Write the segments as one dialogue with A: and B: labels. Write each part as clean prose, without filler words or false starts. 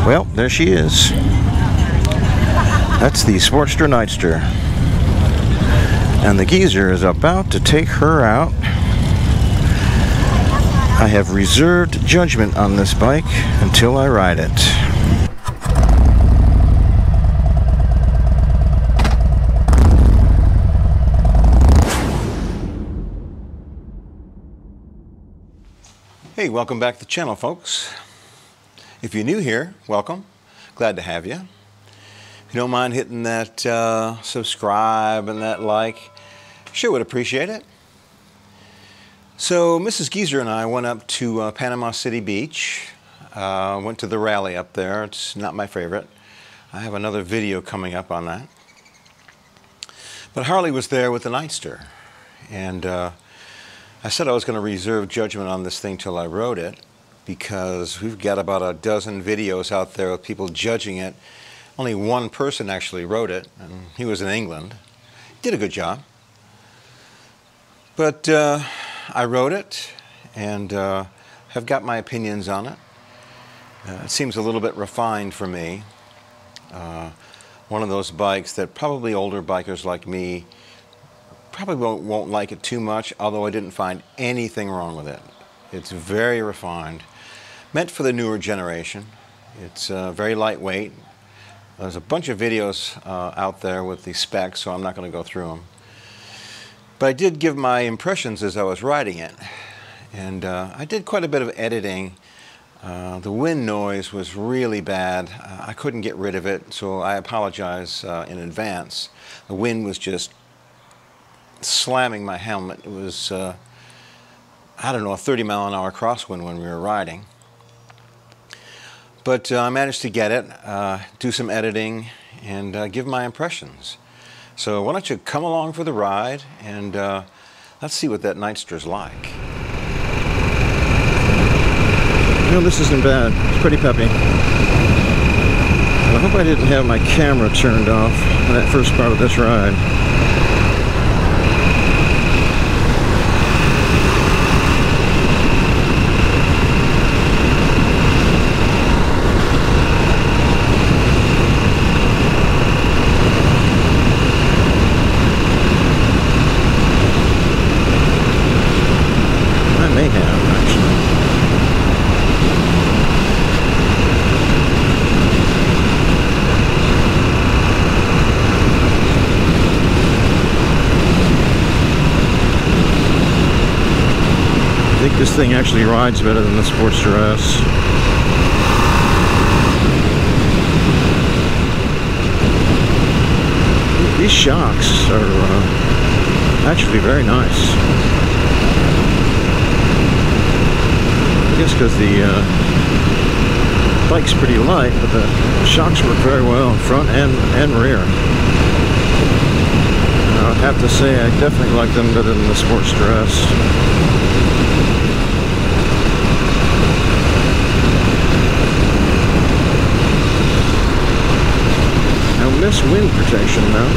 A: Well, there she is. That's the Sportster Nightster. And the geezer is about to take her out. I have reserved judgment on this bike until I ride it. Hey, welcome back to the channel, folks. If you're new here, welcome. Glad to have you. If you don't mind hitting that subscribe and that like, sure would appreciate it. So Mrs. Geezer and I went up to Panama City Beach. Went to the rally up there. It's not my favorite. I have another video coming up on that. But Harley was there with the Nightster. And I said I was going to reserve judgment on this thing till I rode it, because we've got about a dozen videos out there of people judging it. Only one person actually rode it, and he was in England. Did a good job. But I rode it and have got my opinions on it. It seems a little bit refined for me. One of those bikes that probably older bikers like me probably won't like it too much, although I didn't find anything wrong with it. It's very refined. Meant for the newer generation. It's very lightweight. There's a bunch of videos out there with the specs, so I'm not going to go through them. But I did give my impressions as I was riding it. And I did quite a bit of editing. The wind noise was really bad. I couldn't get rid of it, so I apologize in advance. The wind was just slamming my helmet. It was, I don't know, a 30-mile-an-hour crosswind when we were riding. But I managed to get it, do some editing, and give my impressions. So why don't you come along for the ride, and let's see what that Nightster's like. You know, this isn't bad. It's pretty peppy. I hope I didn't have my camera turned off in that first part of this ride. This thing actually rides better than the Sportster S. These shocks are actually very nice. I guess because the bike's pretty light, but the shocks work very well in front and rear. I'd have to say I definitely like them better than the Sportster S. Miss wind protection now.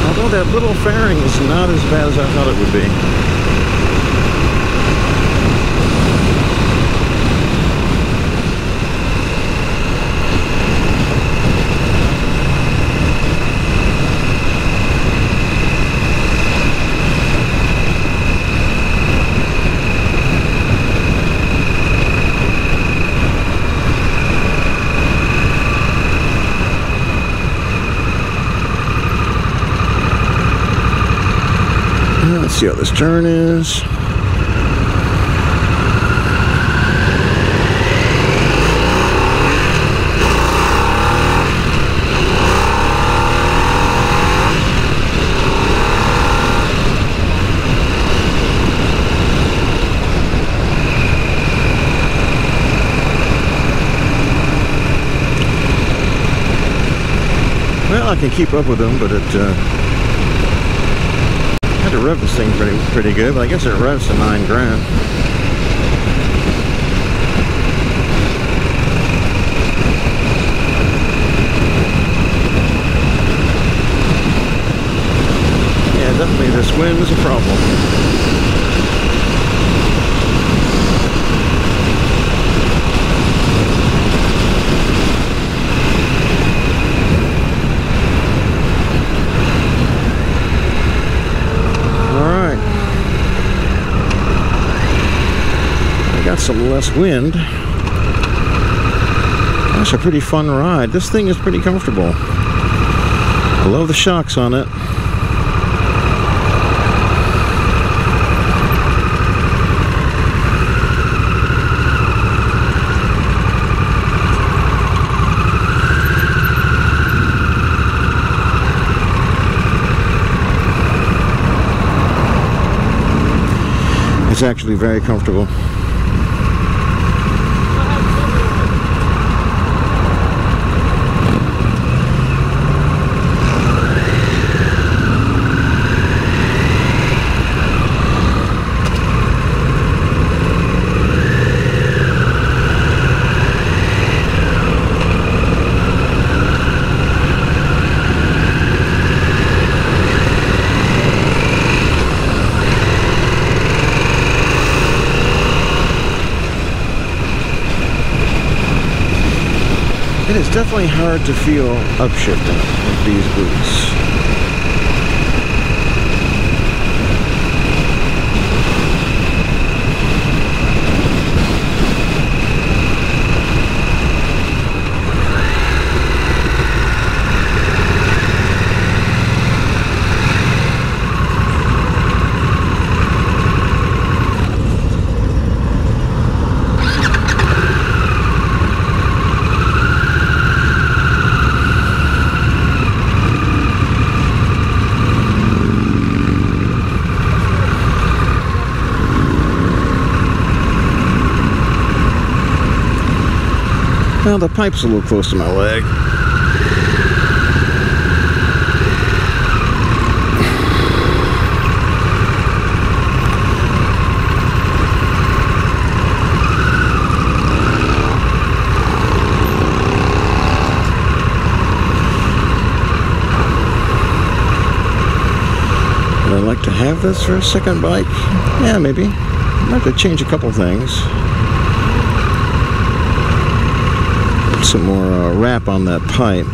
A: Although that little fairing is not as bad as I thought it would be. Let's see how this turn is. Well, I can keep up with them, but it to rev this thing pretty good, but I guess it revs to 9 grand. Yeah, definitely this wind is a problem. got some less wind. That's a pretty fun ride. This thing is pretty comfortable. I love the shocks on it. It's actually very comfortable. It is definitely hard to feel upshifting with these boots. Well, the pipe's a little close to my leg. Would I like to have this for a second bike? Yeah, maybe. I'd like to change a couple things. Some more wrap on that pipe.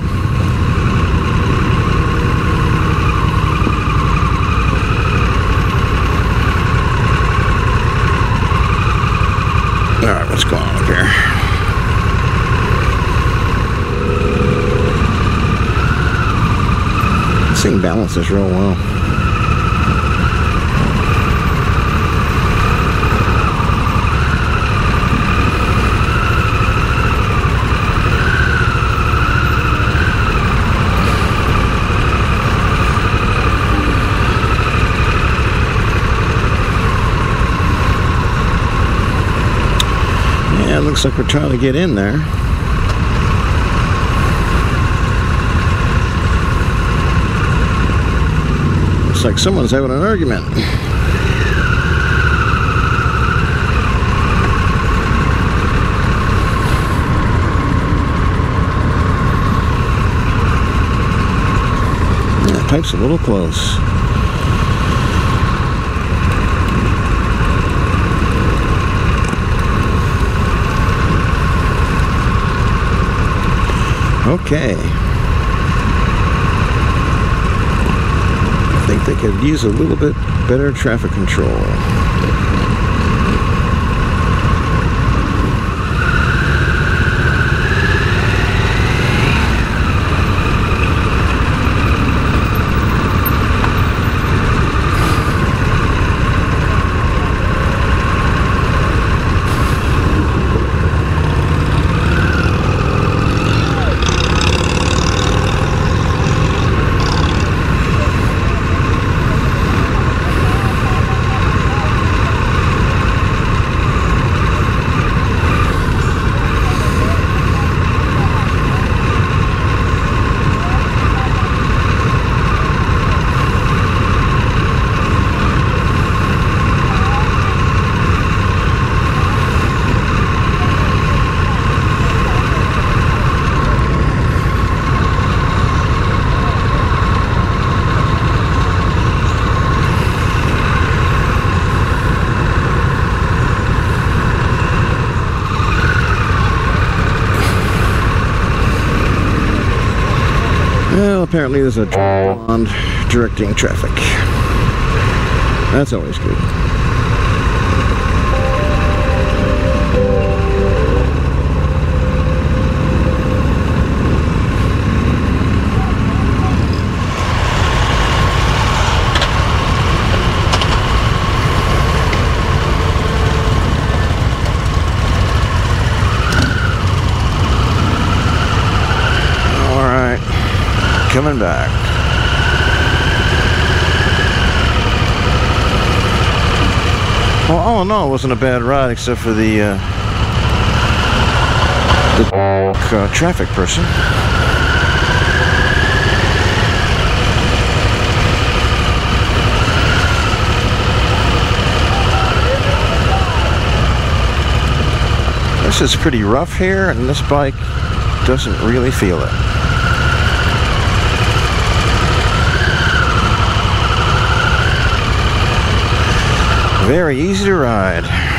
A: Alright, what's going on up here? This thing balances real well. Looks like we're trying to get in there. Looks like someone's having an argument. That pipe's a little close. Okay. I think they could use a little bit better traffic control. Well, apparently there's a pond directing traffic. That's always good. coming back. Well, all in all, it wasn't a bad ride except for the traffic person. This is pretty rough here, and this bike doesn't really feel it. Very easy to ride.